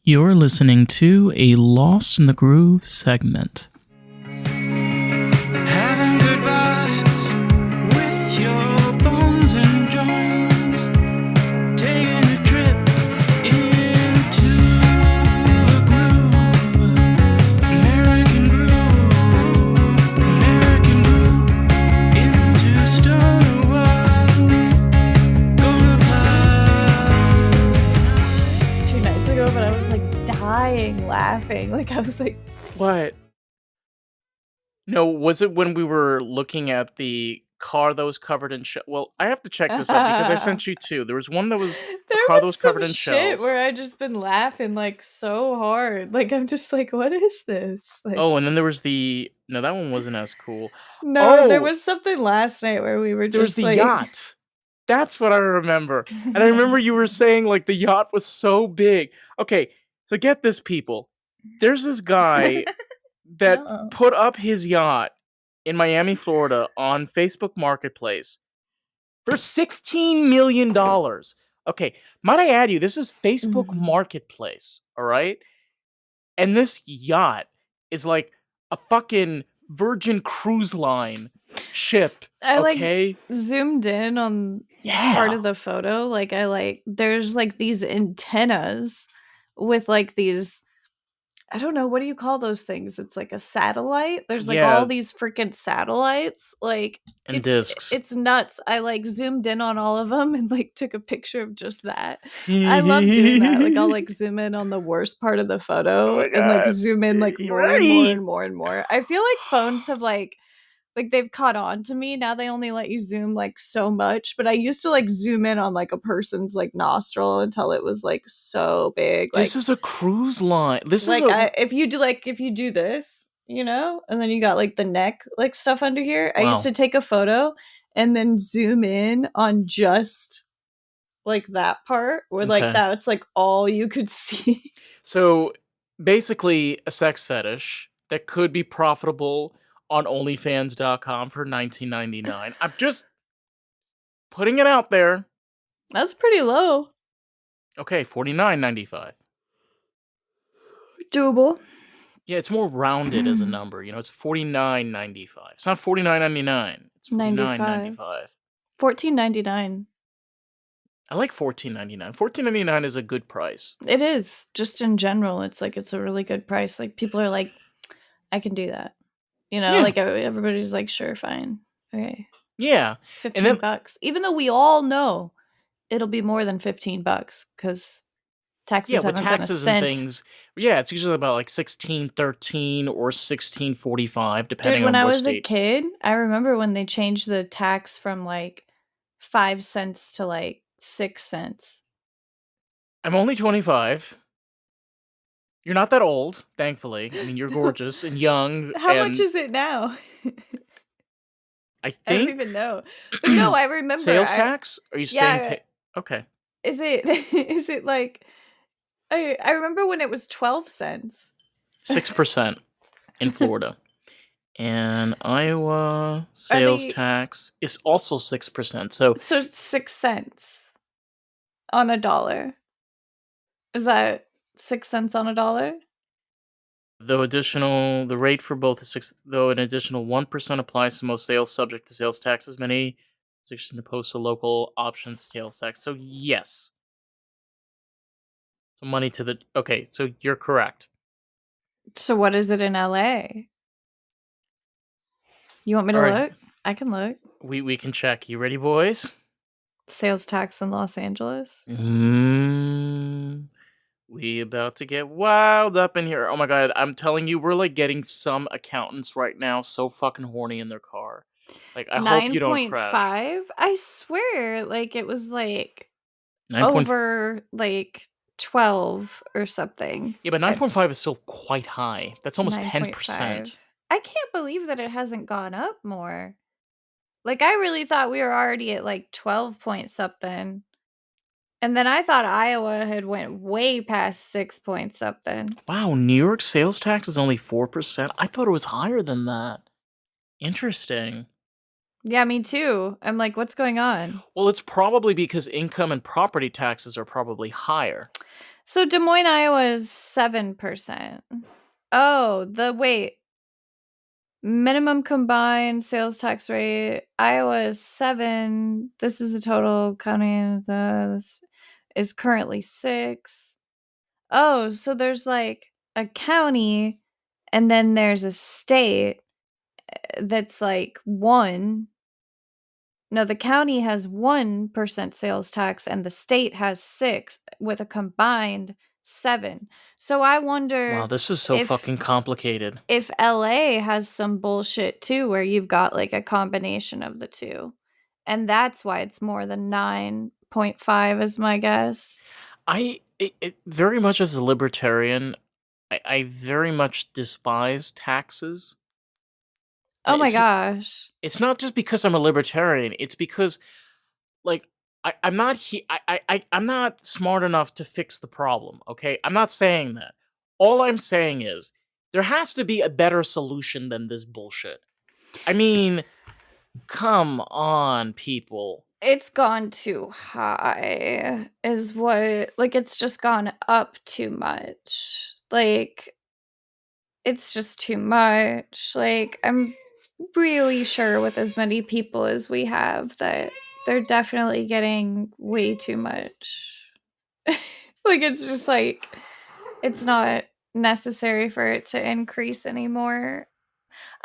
You're listening to a Lost in the Groove segment. Having good vibes with your bones and joints. Taking a trip into the groove. American groove into stoner world. Gonna fly. 2 nights ago, but I was like dying laughing. Like I was like, What? No, was it when we were looking at the car that was covered in Well, I have to check this out because I sent you two. There was one that was there car that was was covered some in shit shells. where I just been laughing like so hard. Like I'm just like, what is this? Like, Oh, and then there was the... No, that one wasn't as cool. no, there Oh, was something last night where we were there was just the like, yacht. That's what I remember. And I remember you were saying, like, the yacht was so big. Okay, so get this, people. There's this guy that No. put up his yacht in Miami, Florida on Facebook Marketplace for $16 million. Okay, might I add you, this is Facebook Mhm. Marketplace, all right? And this yacht is like a fucking Virgin Cruise Line ship, I okay? zoomed in on Yeah. part of the photo. Like there's like these antennas with like these, I don't know, what do you call those things? It's like a satellite. There's like Yeah. all these freaking satellites. Like And discs. It's nuts. I like zoomed in on all of them and like took a picture of just that. I love doing that. Like I'll like zoom in on the worst part of the photo Oh my and like God. zoom in like You're more and more right. and more and more. I feel like phones have like they've caught on to me. Now they only let you zoom like so much, but I used to like zoom in on like a person's like nostril until it was like so big. This Like is a cruise line. This like is a... if you do this, you know, and then you got like the neck like stuff under here. I used Wow. to take a photo and then zoom in on just like that part where like Okay. that's like all you could see. So basically a sex fetish that could be profitable on OnlyFans.com for $19.99. I'm just putting it out there. That's pretty low. Okay, $49.95. Doable. Yeah, it's more rounded as a number. You know, it's $49.95. It's not $49.99. It's $49.95. $14.99. I like $14.99. $14.99 is a good price. It is. Just in general, it's like it's a really good price. Like people are like, I can do that. You know, Yeah. like everybody's like, sure, fine. Okay. Yeah. 15 then- bucks. Even though we all know it'll be more than 15 bucks because taxes Yeah, with haven't been a taxes and cent. things. Yeah, it's usually about like $16.13 or $16.45, depending Dude, when on I what was a state. kid, I remember when they changed the tax from like 5 cents to like 6 cents. I'm only 25. You're not that old, thankfully. I mean, you're gorgeous and young. How and much is it now? I I don't think even know. But no, I remember. sales tax? Are you Yeah. saying okay. Is it like I remember when it was 12 cents. 6% in Florida. And Iowa sales tax is also 6%. So 6 cents on a dollar. Is that 6 cents on a dollar? the rate for both is 6, though an additional 1% applies to most sales subject to sales taxes. Many jurisdictions impose a local option sales tax. So yes. So money to the... Okay, so you're correct. So what is it in LA? You want me to All right. look? I can look. We can check. You ready, boys? Sales tax in Los Angeles. We about to get wild up in here. Oh my God, I'm telling you, we're like getting some accountants right now so fucking horny in their car. Like, I hope you don't crash. 9.5. I swear, like it was like 9. over like 12 or something. Yeah, but 9.5 is still quite high. That's almost 10%. 9.5. I can't believe that it hasn't gone up more. Like I really thought we were already at like 12 point something. And then I thought Iowa had went way past 6 point something. Wow, New York sales tax is only 4%. I thought it was higher than that. Interesting. Yeah, me too. I'm like, what's going on? Well, it's probably because income and property taxes are probably higher. So Des Moines, Iowa is 7%. Oh, minimum combined sales tax rate, Iowa is 7. This is the total county. This is currently 6. Oh, so there's like a county, and then there's a state that's like 1. No, the county has 1% sales tax and the state has 6 with a combined 7. So I Wow, wonder this is so if fucking complicated. if LA has some bullshit too where you've got like a combination of the two. And that's why it's more than 9.5 is my guess. It very much as a libertarian, I very much despise taxes. Oh And my gosh. it's not just because I'm a libertarian. It's because like I'm not I'm not smart enough to fix the problem. Okay, I'm not saying that. All I'm saying is there has to be a better solution than this bullshit. I mean, come on, people. It's gone too high is what, like, it's just gone up too much. Like, it's just too much. Like, I'm really sure with as many people as we have that they're definitely getting way too much. Like, it's just like, it's not necessary for it to increase anymore.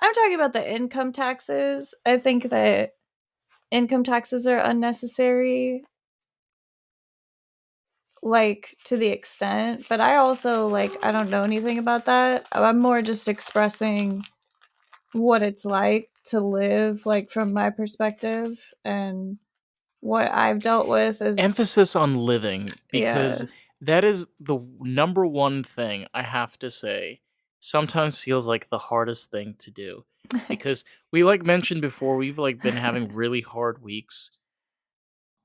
I'm talking about the income taxes. I think that income taxes are unnecessary, like, to the extent, but I also, like, I don't know anything about that. I'm more just expressing what it's like to live, like, from my perspective, and what I've dealt with is Emphasis on living, yeah. because that is the number one thing I have to say sometimes feels like the hardest thing to do. Because we like mentioned before, we've like been having really hard weeks.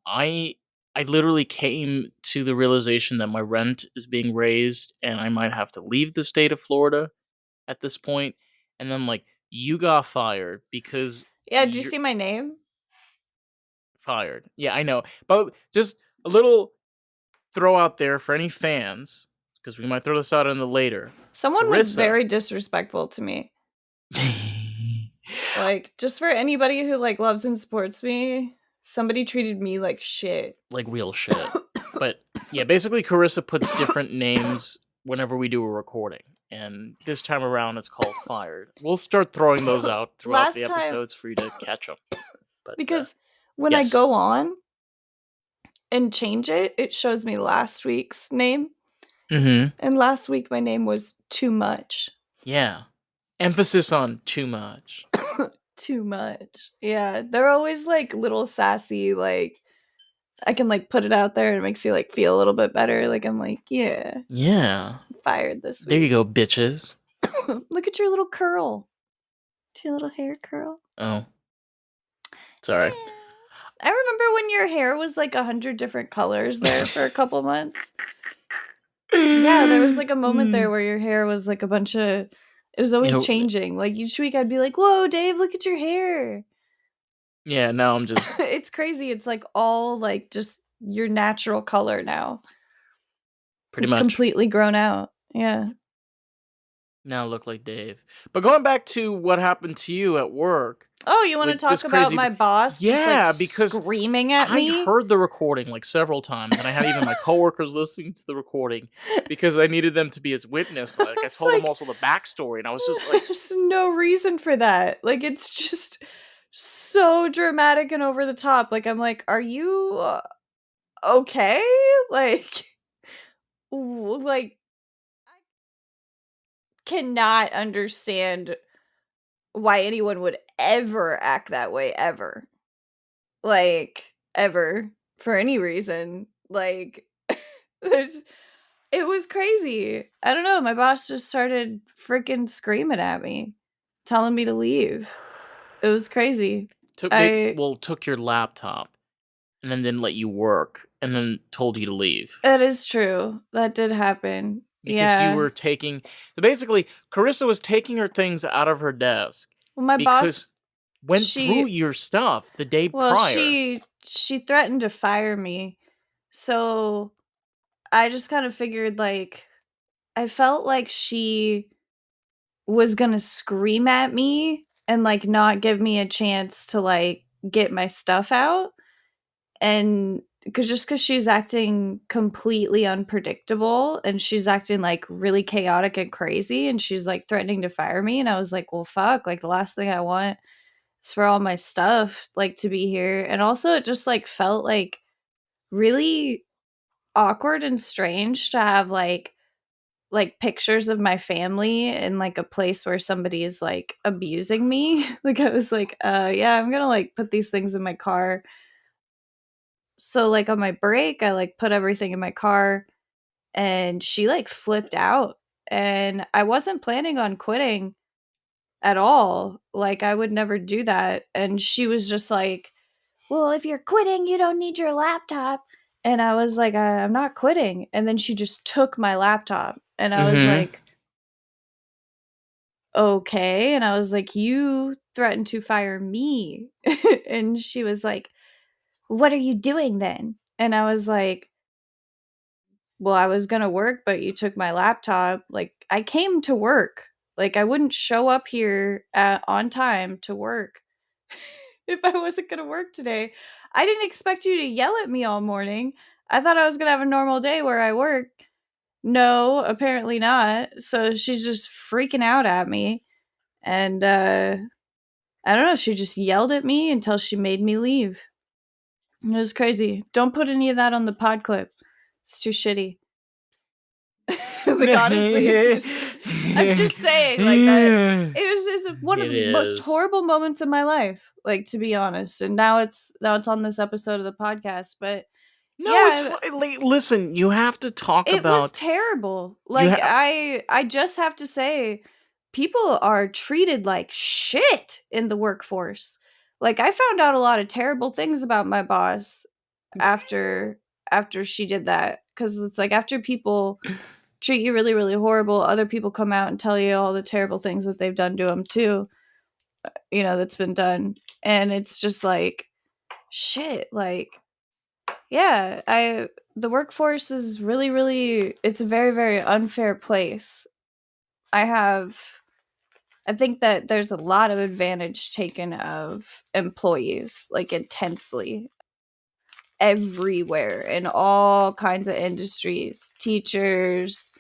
I I literally came to the realization that my rent is being raised and I might have to leave the state of Florida at this point. And then like you got fired because Yeah, did you you're see my name? fired. Yeah, I know. But just a little throw out there for any fans, because we might throw this out in the later. Someone was Karissa. very disrespectful to me. Like, just for anybody who, like, loves and supports me, somebody treated me like shit. Like real shit. But yeah, basically Karissa puts different names whenever we do a recording. And this time around it's called Fired. We'll start throwing those out throughout the Last time episodes for you to catch them. But because when I yes. go on and change it, it shows me last week's name. Mm-hmm. And last week my name was Too Much. Yeah. Emphasis on too much. Too much. Yeah, they're always like little sassy, like I can like put it out there and it makes you like feel a little bit better. Like I'm like, yeah, Yeah. fired this week. There you go, bitches. Look at your little curl. Your little hair curl. Oh. Sorry. I remember when your hair was like 100 different colors there for a couple months. Yeah, there was like a moment there where your hair was like a bunch of. It was always changing. Like each week I'd be like, whoa, Dave, look at your hair. Yeah, now I'm just. It's crazy. It's like all like just your natural color now. Pretty It's much. completely grown out. Yeah. Now look like Dave. But going back to what happened to you at work. Oh, you want to with talk this about crazy- my boss Yeah, just like because screaming at me? I heard the recording like several times, and I had even my coworkers listening to the recording because I needed them to be as witness. Like I It's told them like- also the backstory, and I was just like, There's no reason for that. Like it's just so dramatic and over the top. Like I'm like, are you okay? Like like I cannot understand why anyone would ever act that way ever. Like ever for any reason. Like there's it was crazy. I don't know, my boss just started freaking screaming at me, telling me to leave. It was crazy. took your laptop, and then didn't let you work, and then told you to leave. That is true. That did happen. Because Yeah. you were taking. Basically, Karissa was taking her things out of her desk. Well, my because boss went she- through your stuff the day well, prior. she threatened to fire me. So I just kind of figured, like, I felt like she was gonna scream at me and, like, not give me a chance to, like, get my stuff out, and because she's acting completely unpredictable, and she's acting, like, really chaotic and crazy, and she's, like, threatening to fire me, and I was like, "Well, fuck, like, the last thing I want is for all my stuff, like, to be here," and also it just, like, felt, like, really awkward and strange to have, like, pictures of my family in, like, a place where somebody is, like, abusing me. Like, I was like, yeah, I'm gonna, like, put these things in my car." So, like, on my break, I, like, put everything in my car, and she, like, flipped out, and I wasn't planning on quitting at all. Like, I would never do that, and she was just like, "Well, if you're quitting, you don't need your laptop." And I was like, I'm not quitting." And then she just took my laptop, and I was Mm-hmm. like, "Okay." And I was like, "You threatened to fire me." And she was like, "What are you doing then?" And I was like, "Well, I was gonna work, but you took my laptop." Like, I came to work. Like, I wouldn't show up here on time to work if I wasn't gonna work today. I didn't expect you to yell at me all morning. I thought I was gonna have a normal day where I work. No, apparently not. So she's just freaking out at me. And I don't know, she just yelled at me until she made me leave. It was crazy. Don't put any of that on the pod clip. It's too shitty. Like, honestly, it's it just I'm just saying, like, that it's one of the most is. horrible moments of my life, like, to be honest, and now it's on this episode of the podcast, but No, it's yeah, fine. Listen, you have to talk it was about terrible. you Like, have. I just have to say, people are treated like shit in the workforce. Like, I found out a lot of terrible things about my boss after she did that, because it's like, after people treat you really, really horrible, other people come out and tell you all the terrible things that they've done to them too, that's been done. And it's just like, shit, like, yeah, the workforce is really, really, it's a very, very unfair place. I have I think that there's a lot of advantage taken of employees, like, intensely, everywhere in all kinds of industries. Teachers,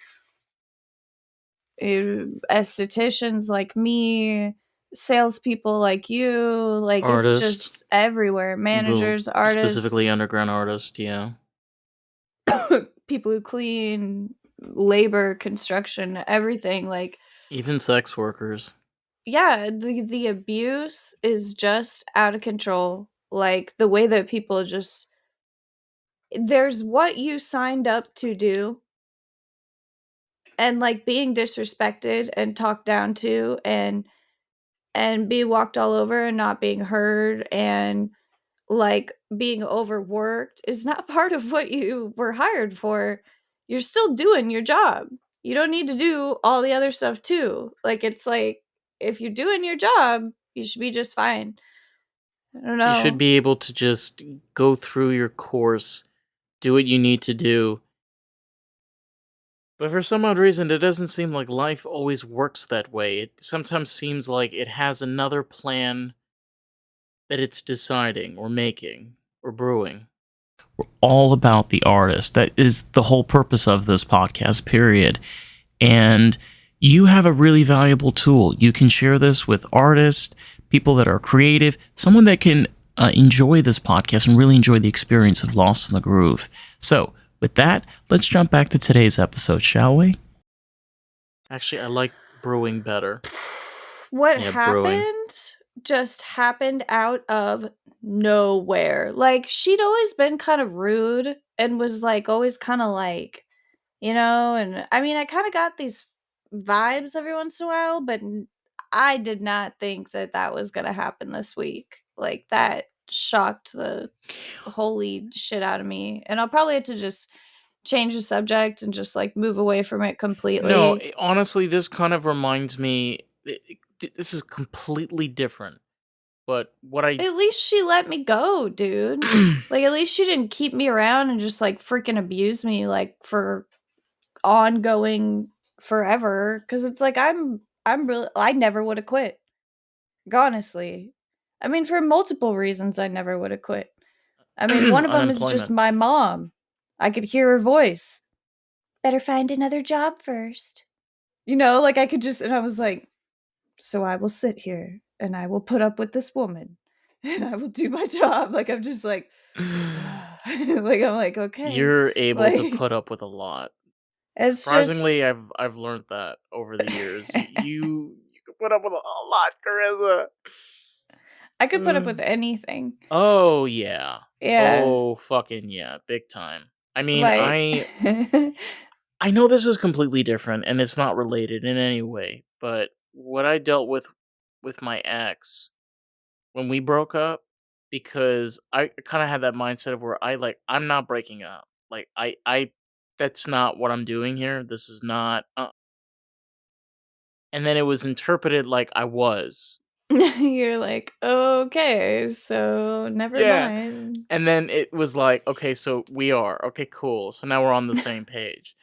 estheticians like me, salespeople like you, like, it's Artists, just everywhere. well, Managers, specifically artists, underground artists, yeah. people who clean, labor, construction, everything. Like, Even sex workers. yeah, the abuse is just out of control. Like, the way that people just there's what you signed up to do, and, like, being disrespected and talked down to, and being walked all over and not being heard, and, like, being overworked is not part of what you were hired for. You're still doing your job. You don't need to do all the other stuff too. Like, it's like, if you're doing your job, you should be just fine. I don't You should know. be able to just go through your course, do what you need to do. But for some odd reason, it doesn't seem like life always works that way. It sometimes seems like it has another plan that it's deciding or making or brewing. We're all about the artist. That is the whole purpose of this podcast, period. And you have a really valuable tool. You can share this with artists, people that are creative, someone that can enjoy this podcast and really enjoy the experience of Lost in the Groove. So, with that, let's jump back to today's episode, shall we? Actually, I like brewing better. What Yeah, brewing. happened just happened out of nowhere. Like, she'd always been kind of rude and was, like, always kind of like, and I mean, I kind of got these vibes every once in a while, but I did not think that that was going to happen this week. Like, that shocked the holy shit out of me. And I'll probably have to just change the subject and just, like, move away from it No, completely. honestly, this kind of reminds me. This is completely different. But what I At least she let me go, dude. Like, at least she didn't keep me around and just, like, freaking abuse me, like, for ongoing forever. Because it's like, I never would have quit. Honestly. I mean, for multiple reasons, I never would have quit. I mean, one of them is just unemployment. my mom. I could hear her voice. Better find another job first. You know, like, I could just and I was like, "So I will sit here, and I will put up with this woman, and I will do my job." Like, I'm just like, like, I'm like, "Okay." You're able to Like, put up with a lot. it's just Surprisingly, I've learned that over the years. You can put up with a lot, Karissa. I could put up Uh, with anything. oh yeah. Yeah. Oh fucking yeah, big time. I mean, Like I know this is completely different and it's not related in any way, but what I dealt with my ex when we broke up, because I kind of had that mindset of where I'm not breaking up. Like I that's not what I'm doing here. This is not and then it was interpreted like I was. you're like, "Okay, so never Yeah. mind." And then it was like, okay, so we are. Okay, cool. So now we're on the same page.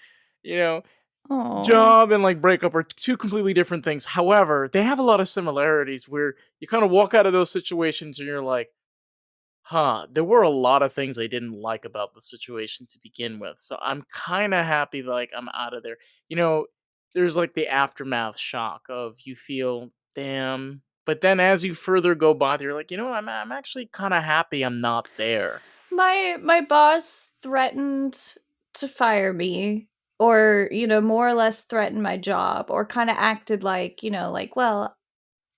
You know, Oh, job and like breakup are two completely different things. However, they have a lot of similarities where you kind of walk out of those situations and you're like, huh, there were a lot of things I didn't like about the situation to begin with. So I'm kind of happy that like I'm out of there. You know, there's like the aftermath shock of you feel, damn. But then as you further go by, you're like, you know, I'm actually kind of happy I'm not there. my boss threatened to fire me or, more or less threatened my job or kinda acted like, like, "Well,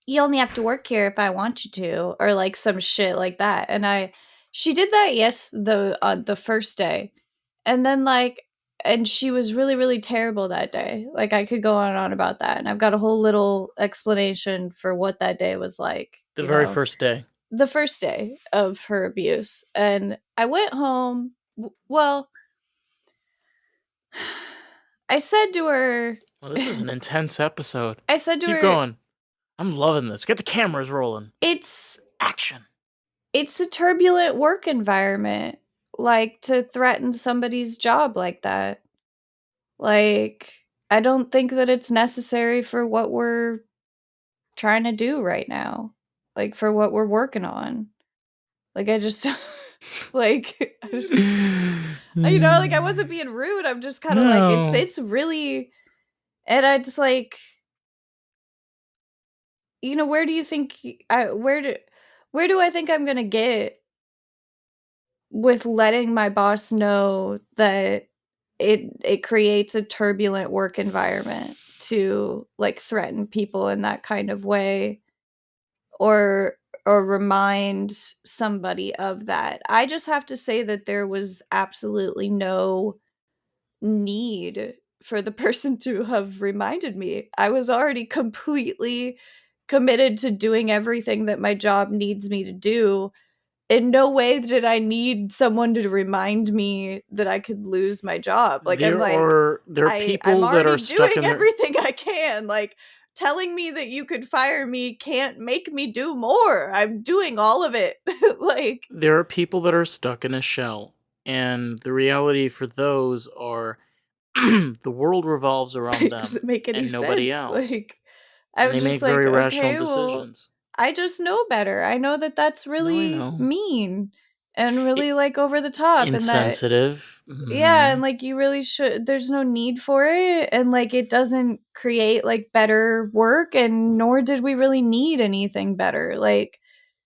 you only have to work here if I want you to," or, like, some shit like that, and she did that, yes, the first day, and then, like and she was really, really terrible that day, like, I could go on and on about that, and I've got a whole little explanation for what that day was like, The very first day. the first day of her abuse, and I went home well, I said to her Well, this is an intense episode. I said to Keep her, going. I'm loving this. Get the cameras rolling. "It's Action. It's a turbulent work environment, like, to threaten somebody's job like that. Like, I don't think that it's necessary for what we're trying to do right now, like, for what we're working on. Like, I just like, I just like, I wasn't being rude, I'm just kinda like, No. it's really and I just like, where do you think where do I think I'm gonna get with letting my boss know that it creates a turbulent work environment to, like, threaten people in that kind of way or remind somebody of that. I just have to say that there was absolutely no need for the person to have reminded me. I was already completely committed to doing everything that my job needs me to do. In no way did I need someone to remind me that I could lose my job. Like, I'm like, There are I'm people that are already stuck doing in their everything I can. Like, telling me that you could fire me can't make me do more. I'm doing all of it. Like, there are people that are stuck in a shell. And the reality for those are the world revolves around it them doesn't make any and nobody sense. else. Like, I And was they make just like, very rational okay, well, decisions. I just know better. I know that that's No, I really know. mean and I- really like over the top and that Insensitive. yeah, and Mhm. like you really should there's no need for it and like it doesn't create like better work and nor did we really need anything better. Like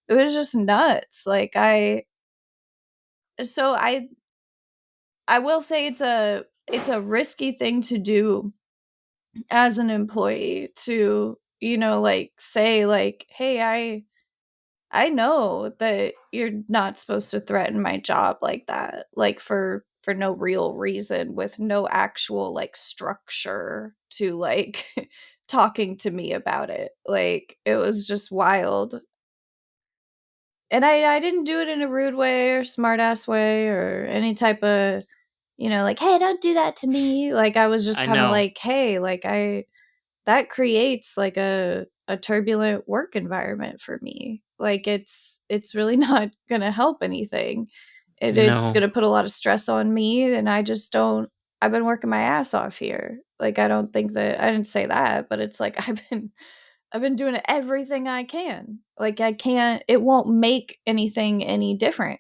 it was just nuts. Like so I will say it's a risky thing to do as an employee to, like say like, "Hey, I know that you're not supposed to threaten my job like that, like for no real reason with no actual like structure to like talking to me about it." Like it was just wild. And I didn't do it in a rude way or smart ass way or any type of, like, "Hey, don't do that to me." Like I was just I kind of know. like, "Hey, like that creates like a turbulent work environment for me." Like, it's really not gonna help anything. It's No. gonna put a lot of stress on me, and I just don't I've been working my ass off here. Like, I don't think that I didn't say that, but it's like I've been doing everything I can. Like, I can't it won't make anything any different.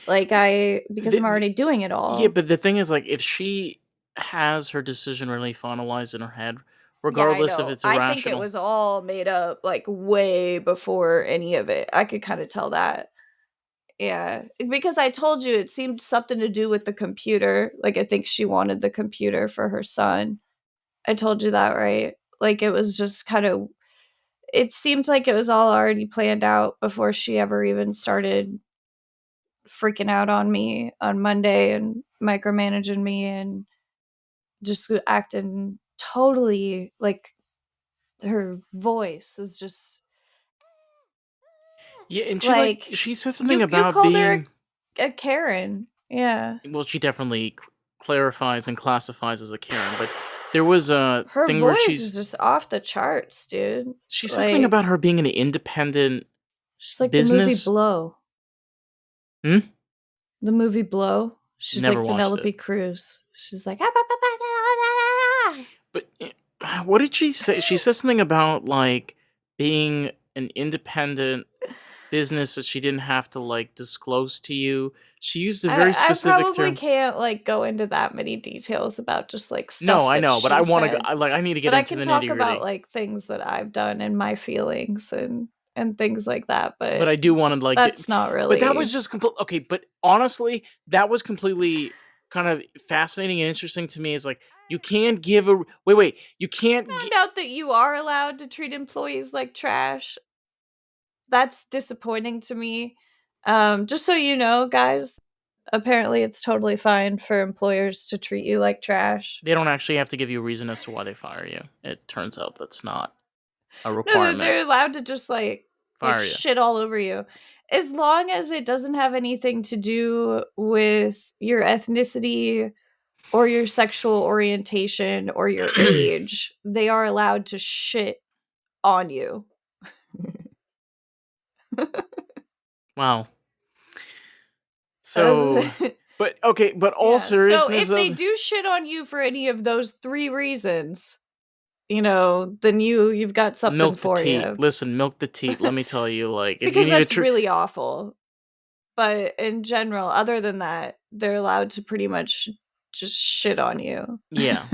Like, because I'm The already doing it Yeah, all. but the thing is, like, if she has her decision really finalized in her head, Yeah, I regardless if know. it's I think it irrational. was all made up, like, way before any of it. I could kinda tell that. Yeah, because I told you it seemed something to do with the computer. Like, I think she wanted the computer for her son. I told you that, right? Like, it was just kinda it seemed like it was all already planned out before she ever even started freaking out on me on Monday and micromanaging me and just acting totally like her voice was just Yeah, and like she said something you about called her being. a Karen. Yeah. Well, she definitely clarifies and classifies as a Karen, but there was a Her thing where voice is just off the charts, dude. she says something Like about her being an independent she's like the movie business. Blow. Hmm? The movie Blow. She's Never like watched Penelope it. Cruz. She's like "Ah, But what did she say? She says something about like being an independent business that she didn't have to like disclose to you. She used a very I specific probably term. can't like go into that many details about just like No, stuff I that know, but I she want to go. said, I need to get but I into can the talk nitty about gritty. like things that I've done and my feelings and things like that, But but I do want to like get. that's not But that was really just complete. Okay, but honestly, that was completely kind of fascinating and interesting to me. Is like you can't give a wait. You can't. found out that you are allowed to treat employees like trash. That's disappointing to me. Just so you know, guys, apparently it's totally fine for employers to treat you like trash. They don't actually have to give you a reason as to why they fire you. It turns out that's not a No, that requirement. they're allowed to just like Fire you. shit all over you. As long as it doesn't have anything to do with your ethnicity or your sexual orientation or your age, they are allowed to shit on you. Wow. Uh, So, but okay, but all yeah. So seriousness if they though, do shit on you for any of those 3 reasons, then you've got something milk the for teat. you. Listen, milk the teat. Let me tell you, like, if you Because need a that's treat, really awful. But in general, other than that, they're allowed to pretty much just shit on you. yeah,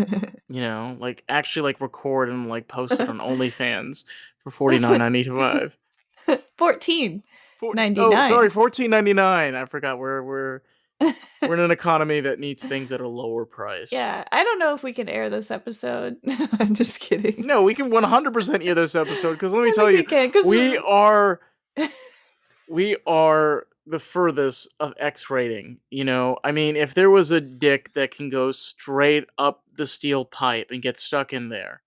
like actually, like record and like post it on OnlyFans for $49.95. 14.99. 14.99. I forgot we're in an economy that needs things at a lower price. Yeah, I don't know if we can air this episode. I'm just kidding. No, we can 100% hear this episode because let me I tell think you, we can because we are we are the furthest of X rating. I mean, if there was a dick that can go straight up the steel pipe and get stuck in there,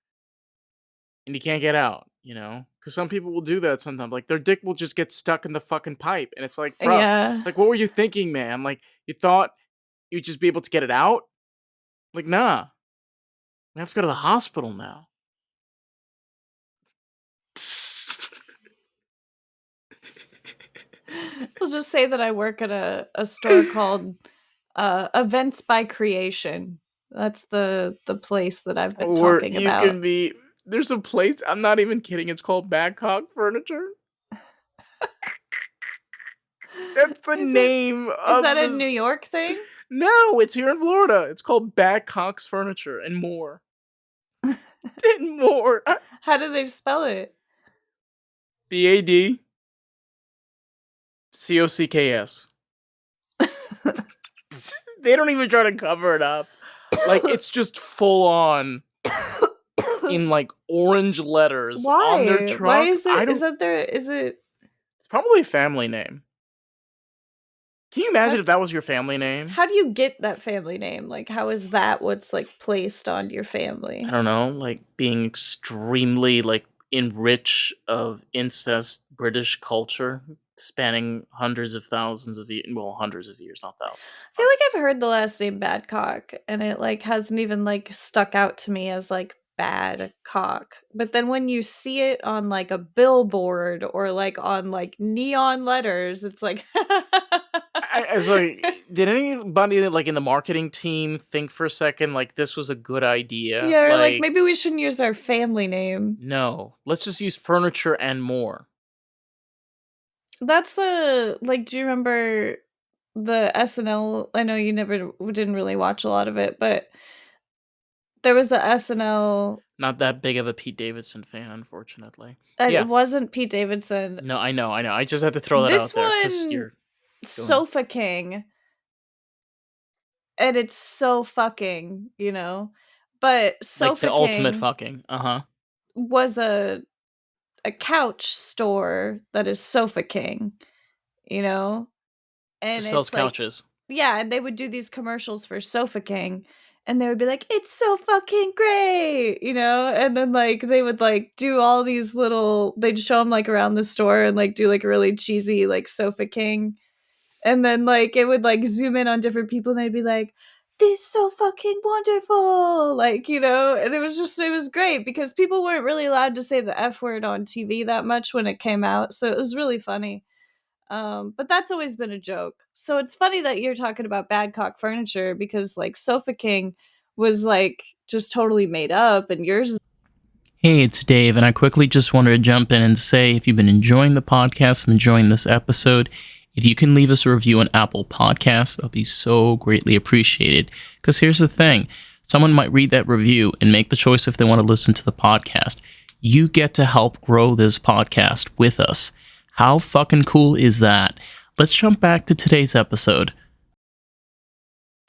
and you can't get out, because some people will do that sometimes. Like their dick will just get stuck in the fucking pipe, and it's like, bro, yeah. like what were you thinking, man? Like you thought you'd just be able to get it out? Like, nah, we have to go to the hospital now. We'll just say that I work at a store called Events by Creation. That's the place that I've been Or talking you about. can be. There's a place. I'm not even kidding. It's called Badcock Furniture. That's the name Is of that a this. New York thing? No, it's here in Florida. It's called Badcock's Furniture and more. And more. How do they spell it? Badcocks. They don't even try to cover it up. Like it's just full on in like orange letters on their Why? Why truck. is I it? Is don't. that their? Is it? It's probably a family name. Can you How, imagine if that was your family name? how do you get that family name? Like, how is that what's like placed on your I family? don't know, like being extremely like enriched of incest British culture, spanning hundreds of thousands of years. Well, hundreds of years, not thousands. I feel like I've heard the last name Badcock, and it like hasn't even like stuck out to me as like Badcock. But then when you see it on like a billboard or like on like neon letters, it's like I was like, did anybody like in the marketing team think for a second like this was a good idea? yeah, or like Like, maybe we shouldn't use our family name. no, let's just use furniture and more. That's the like. Do you remember the SNL? I know you never didn't really watch a lot of it, but there was the SNL. Not that big of a Pete Davidson fan, unfortunately. It Yeah, wasn't Pete Davidson. no, I know, I know. I just had to throw that This out there because one, you're going Sofa King, and it's so fucking, you know. But like the Sofa ultimate King fucking. Uh huh. was a couch store that is Sofa King, you know, and Just sells it's like couches. yeah, and they would do these commercials for Sofa King, and they would be like, "It's so fucking great," you know, and then like they would like do all these little. They'd show them like around the store and like do like a really cheesy like Sofa King, and then like it would like zoom in on different people, and they'd be like, "This is so fucking wonderful," like you know, and it was great because people weren't really allowed to say the F word on TV that much when it came out, so it was really funny. But that's always been a joke. So it's funny that you're talking about Badcock Furniture because like Sofa King was like just totally made up, and yours is Hey, it's Dave, and I quickly just wanted to jump in and say if you've been enjoying the podcast, I'm enjoying this episode, if you can leave us a review on Apple Podcasts, that'll be so greatly appreciated. Because here's the thing, someone might read that review and make the choice if they want to listen to the podcast. You get to help grow this podcast with us. How fucking cool is that? Let's jump back to today's episode.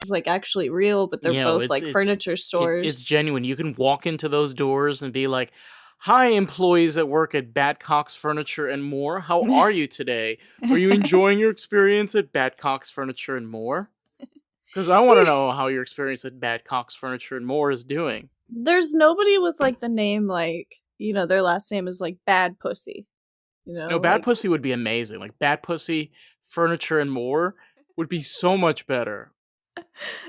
like actually real, but they're You know, both like furniture it's stores. genuine. You can walk into those doors and be like, "Hi, employees that work at Badcock's Furniture and More. How are you today? Are you enjoying your experience at Badcock's Furniture and More? Because I want to know how your experience at Badcock's Furniture and More is doing." There's nobody with like the name like, you know, their last name is like Bad Pussy, you know, No, Bad like Pussy would be amazing. Like Bad Pussy Furniture and More would be so much better. I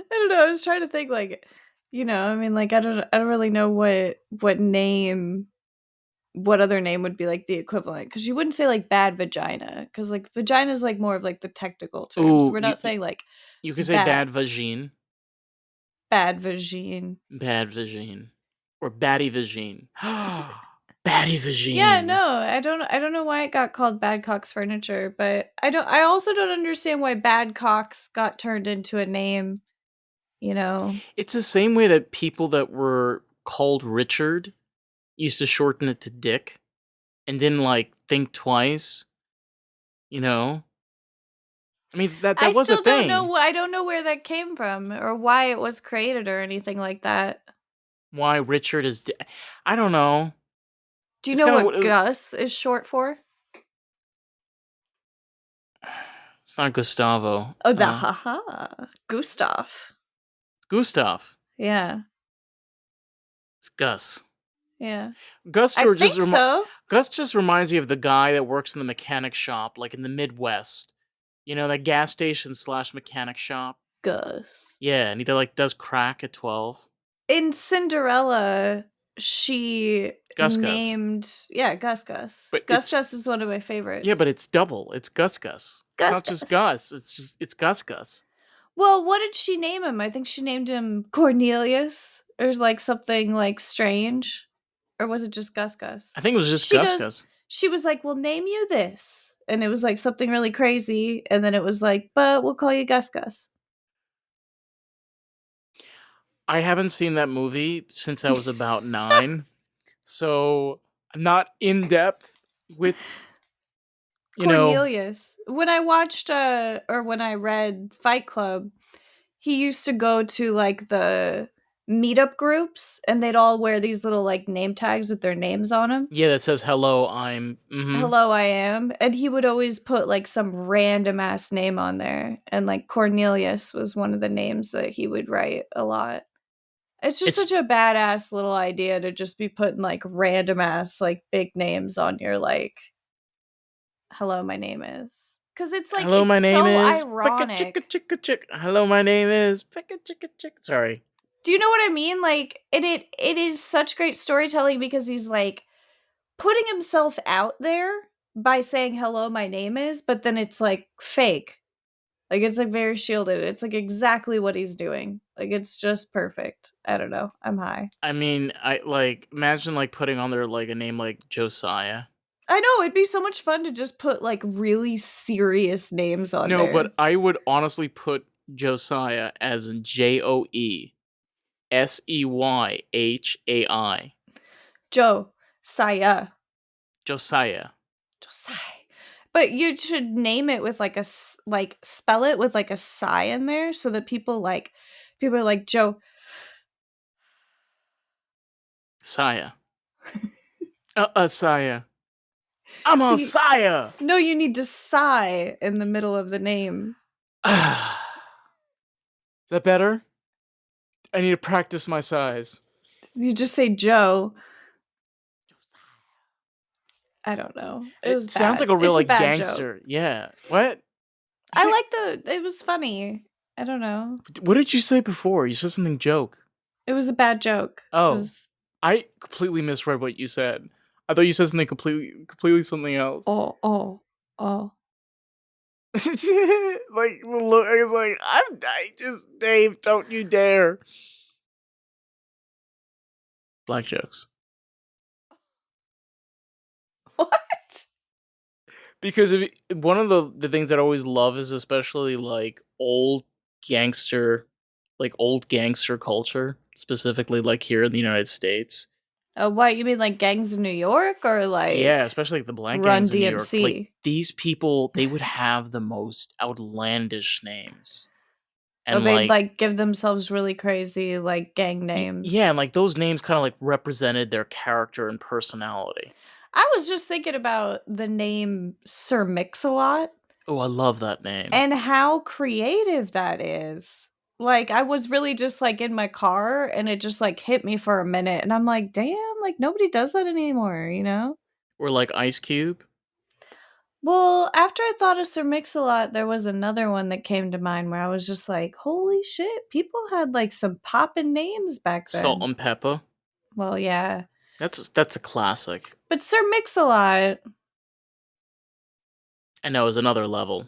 don't know, I was trying to think like, you know, I mean like I don't really know what name what other name would be like the equivalent because you wouldn't say like bad vagina because like vagina is like more of like the technical term, so Ooh, we're not saying like you could say bad Bad Vagine. bad vagine. Bad Vagine. Or Batty Vagine. Batty Yeah, Vagine. no, I don't know why it got called Badcock's Furniture, but I also don't understand why Badcocks got turned into a name, you know. It's the same way that people that were called Richard used to shorten it to Dick and didn't like think twice, you know? I mean that I was a still don't thing. know I don't know where that came from or why it was created or anything like that. Why Richard is I don't know. Do you It's know kind what of Gus is short for? it's not Gustavo. Oh, the haha. Gustav. It's Gustav. Yeah. It's Gus. Yeah. Gus I George just think so. Gus just reminds me of the guy that works in the mechanic shop, like in the Midwest. You know, that gas station slash mechanic shop. Gus. Yeah, and he like does crack at 12. In Cinderella, she Gus Gus. yeah, Gus Gus. But Gus Gus is one of my yeah, but favorites. it's double. It's Gus Gus. It's Gus not just Gus. Gus. It's Gus Gus. Well, what did she name him? I think she named him Cornelius or like something like strange. Or was it just Gus Gus? I think it was just She Gus goes Gus. she was like, "We'll name you this." And it was like something really crazy and then it was like, "But we'll call you Gus Gus." I haven't seen that movie since I was about 9, so I'm not in depth with you know. Cornelius. When I watched or when I read Fight Club, he used to go to like the meetup groups and they'd all wear these little like name tags with their names on them. Yeah, that says hello. I'm. Hello, I am. And he would always put like some random ass name on there. And like Cornelius was one of the names that he would write a lot. It's just It's such a badass little idea to just be putting like random ass like big names on your like hello, my name is. Cause it's like hello. it's My name so is Pekka Chicka ironic. Chicka Chick. Hello, my name is Pekka Chicka Chick. Sorry. Do you know what I mean? Like, it is such great storytelling because he's like putting himself out there by saying hello, my name is, but then it's like fake. Like it's like very shielded. It's like exactly what he's doing. Like it's just perfect. I don't know. I'm high. I mean, I like imagine like putting on there like a name like Josiah. I know it'd be so much fun to just put like really serious names on No, there. but I would honestly put Josiah as in Joesyhai. Joe, Saya, Josiah. Josiah. But you should name it with like like spell it with like a sigh in there so that people are like Joe. Saya. Saya. I'm on See, Saya. no, you need to sigh in the middle of the name. Is that better? I need to practice my size. You just say Joe. I don't know. It was Sounds bad. like a real It's a like bad joke. gangster. Yeah. What? I like it was funny. I don't know. What did you say before? You said something joke. It was a bad joke. It Oh, was I completely misread what you said. I thought you said something completely something else. oh. Like look, I was like, I just Dave, don't you dare. Black jokes. What? Because one of the things that I always love is especially like old gangster culture, specifically like here in the United States. What you mean like gangs in New York or Yeah, like especially like the black Run gangs in New York. Like DMC? these people, they would have the most outlandish names. Oh, And they'd like like give themselves really crazy like gang yeah, names. and like those names kind of like represented their character and personality. I was just thinking about the name Sir Mix-a-Lot Oh, I love that name. and how creative that is. Like I was really just like in my car and it just like hit me for a minute and I'm like, "Damn, like nobody does that anymore, you know?" Or like Ice Cube. Well, after I thought of Sir Mix-a-Lot, there was another one that came to mind where I was just like, "Holy shit, people had like some poppin' names back Salt then." and Pepper. Well, yeah. That's a classic. But Sir Mix-a-Lot, I know is another level.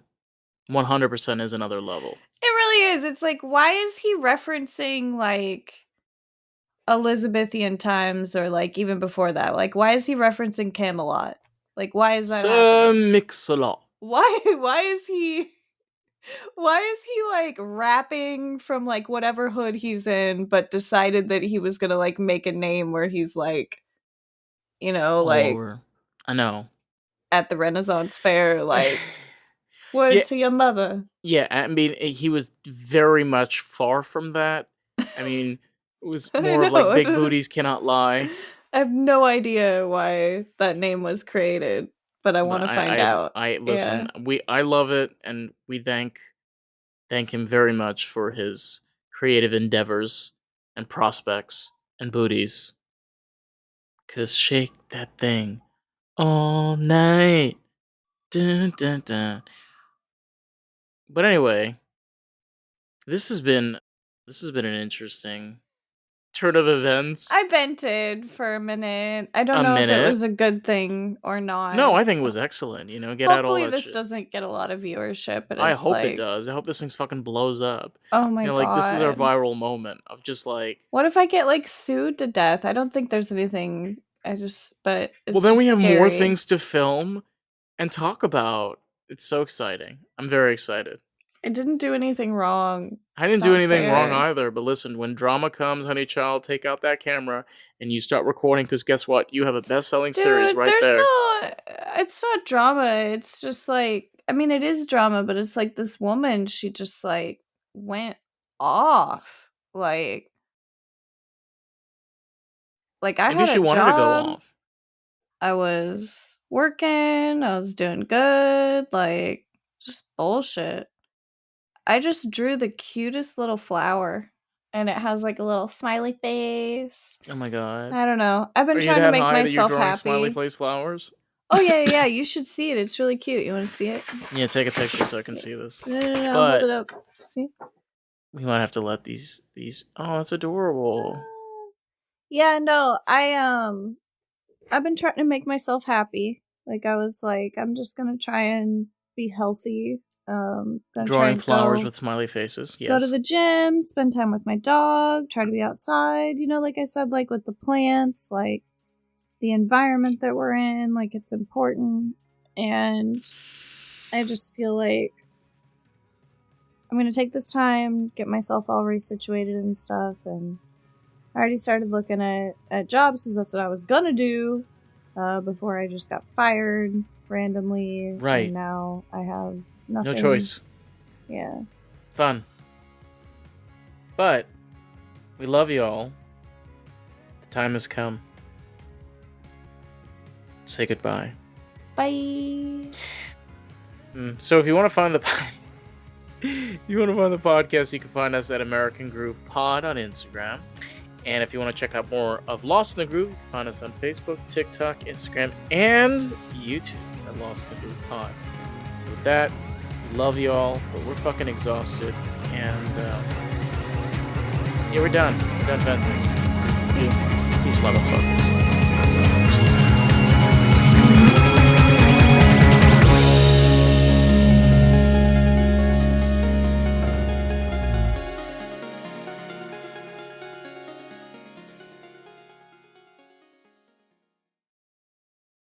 100% is another level. it really is. It's like, why is he referencing like Elizabethan times or like even before that? Like, why is he referencing Camelot? Like, why is that Sir happening? Mix-a-Lot. Why is he like rapping from like whatever hood he's in, but decided that he was gonna like make a name where he's like, you know, All like over. I know. at the Renaissance fair, like word Yeah, to your mother. yeah. I mean, he was very much far from that. I mean, it was I more of like know. big booties cannot lie. I have no idea why that name was created, but I want But to find out. I listen. Yeah. I love it, and we thank him very much for his creative endeavors and prospects and booties. 'Cause shake that thing all night. Dun, dun, dun. But anyway, this has been an interesting turn of events. I vented for a minute. I don't A know if it minute. was a good thing or not. No, I think it was excellent. You know, get out all Hopefully that this shit. doesn't get a lot of viewership, but I it's hope it like, does. I hope this thing's fucking blows up. oh my You know, like this is our god. viral moment of just like. What if I get like sued to death? I don't think there's anything. But Well, it's then just we have more scary. things to film and talk about. It's so exciting. I'm very excited. I didn't do anything wrong. I It's didn't do not anything wrong fair. either, but listen, when drama comes, honey child, take out that camera and you start recording because guess what? You have a best selling series Dude, right there's there. no it's not drama. It's just like I mean it is drama, but it's like this woman, she just like went off. Like I Maybe had she a wanted to go job. off. I was working, I was doing good, like just bullshit. I just drew the cutest little flower and it has like a little smiley face. Oh my god. I don't know. I've been Are you trying to that make high that you're myself drawing smiley happy. face flowers? Oh yeah, you should see it. It's really cute. You want to see it? Yeah, take a picture so I can see this. No, hold But it up. See? We might have to let these. Oh, that's adorable. Yeah, no, I've been trying to make myself happy. Like I was like, I'm just gonna try and be healthy. Gonna try Drawing and flowers with smiley faces. go to Yes. the gym, spend time with my dog, try to be outside, like I said, like with the plants, like the environment that we're in, like it's important. And I just feel like I'm gonna take this time, get myself all resituated and stuff, and I already started looking at jobs because that's what I was gonna do before I just got fired randomly. Right. And now I have nothing. No choice. Yeah. Fun. But we love you all. The time has come. Say goodbye. Bye. So if you want to find the podcast, you can find us at American Groove Pod on Instagram. And if you want to check out more of Lost in the Groove, you can find us on Facebook, TikTok, Instagram, and YouTube at Lost in the Groove Pod. So with that, love you all, but we're fucking exhausted. And yeah, we're done. We're done venting. Peace, motherfuckers.